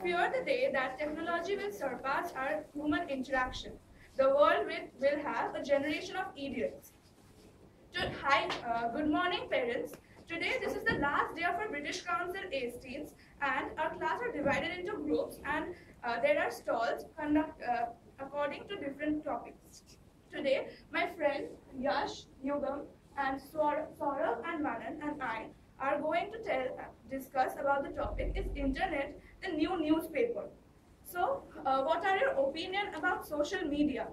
fear the day that technology will surpass our human interaction. The world will have a generation of idiots. Hi, good morning, parents. Today, this is the last day of our British Council ASTs, and our class are divided into groups, and there are stalls according to different topics. Today, my friend Yash, Yugam, and Saurabh and Manan and I are going to discuss about the topic: is internet the new newspaper? So, what are your opinion about social media?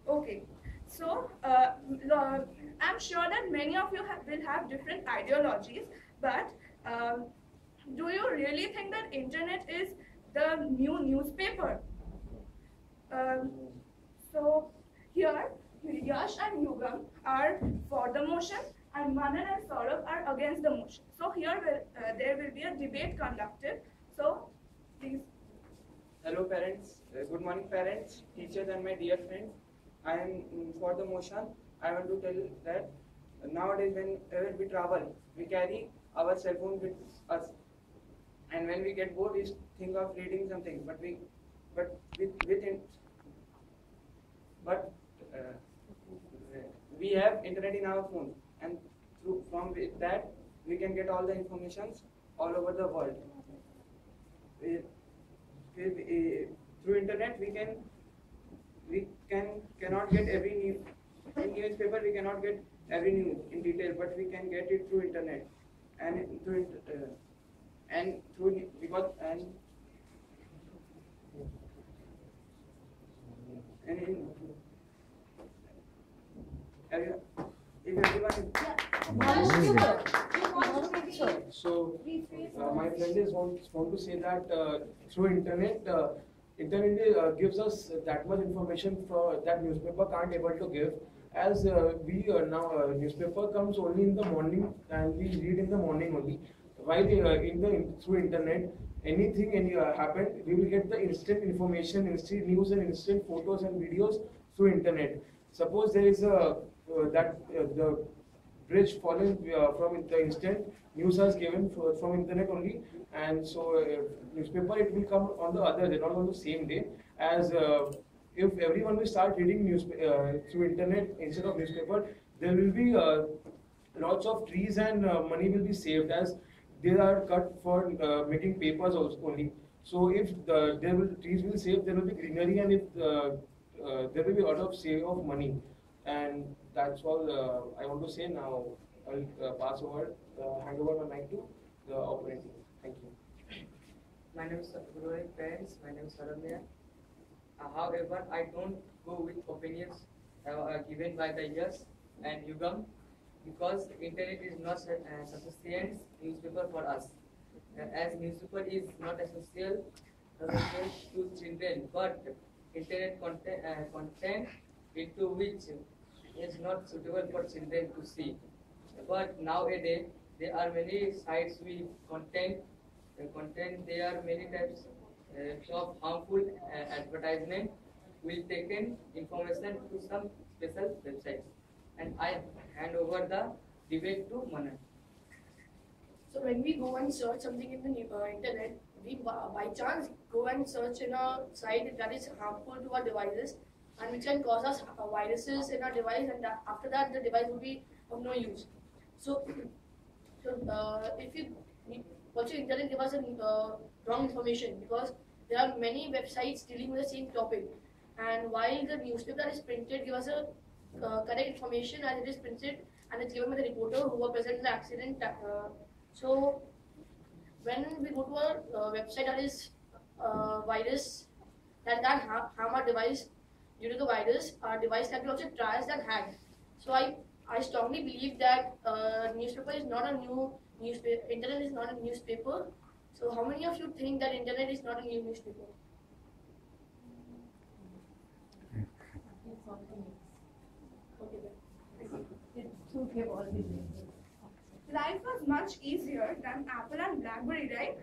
Okay, so I'm sure that many of you will have different ideologies, but do you really think that internet is the new newspaper? Um, so here, Yash and Yugam are for the motion, and Manan and Saurabh are against the motion. So here there will be a debate conducted. So please. Hello parents, good morning parents, teachers and my dear friends. I am for the motion. I want to tell that nowadays whenever we travel, we carry our cell phone with us, and when we get bored, we think of reading something. But we have internet in our phone, and from that we can get all the informations all over the world. Through internet we cannot get every news. In newspaper we cannot get every news in detail, but we can get it through internet and through because and in if everyone. So my friend is want to say that through internet, internet gives us that much information for that newspaper can't able to give. As we now newspaper comes only in the morning and we read in the morning only. While through internet, any happen, we will get the instant information, instant news, and instant photos and videos through internet. Suppose there is a the bridge falling from the instant news is given from internet only, and so newspaper it will come on the other day, not on the same day. As if everyone will start reading news through internet instead of newspaper, there will be lots of trees and money will be saved, as they are cut for making papers also only. So if trees will save, there will be greenery, and if there will be a lot of save of money. And that's all I want to say. Now I'll hand over my mic to the operator. Thank you. My name is good morning parents. My name is Saramya. However, I don't go with opinions given by the Yash and Yugam, because internet is not sufficient newspaper for us. As newspaper is not essential to children, but internet content into which is not suitable for children to see. But nowadays there are many sites with content. There are many types of harmful advertisement will taken information to some special websites. And I hand over the debate to Manan. So when we go and search something in the internet, we by chance go and search in a site that is harmful to our devices and which can cause us viruses in our device, and after that the device will be of no use. So, if you also internet give us wrong information, because there are many websites dealing with the same topic, and while the newspaper that is printed give us a correct information as it is printed and it's given by the reporter who were present in the accident. So when we go to a website that is virus that can harm our device, due to the virus, our device can be also trashed and hacked. So I strongly believe that newspaper is not a new newspaper. Internet is not a newspaper. So how many of you think that internet is not a new newspaper? Life was much easier than Apple and BlackBerry, right?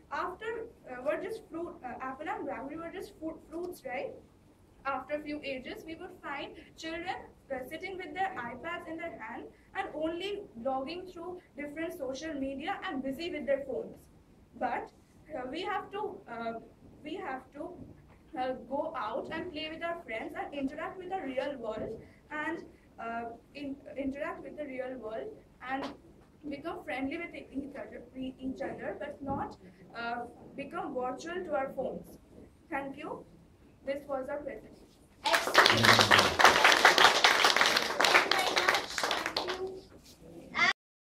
After Apple and BlackBerry were just fruits, right? After a few ages, we would find children sitting with their iPads in their hand and only logging through different social media and busy with their phones. But we have to go out and play with our friends and interact with the real world and interact with the real world and become friendly with each other, but not become virtual to our phones. Thank you. This was our presentation. Excellent.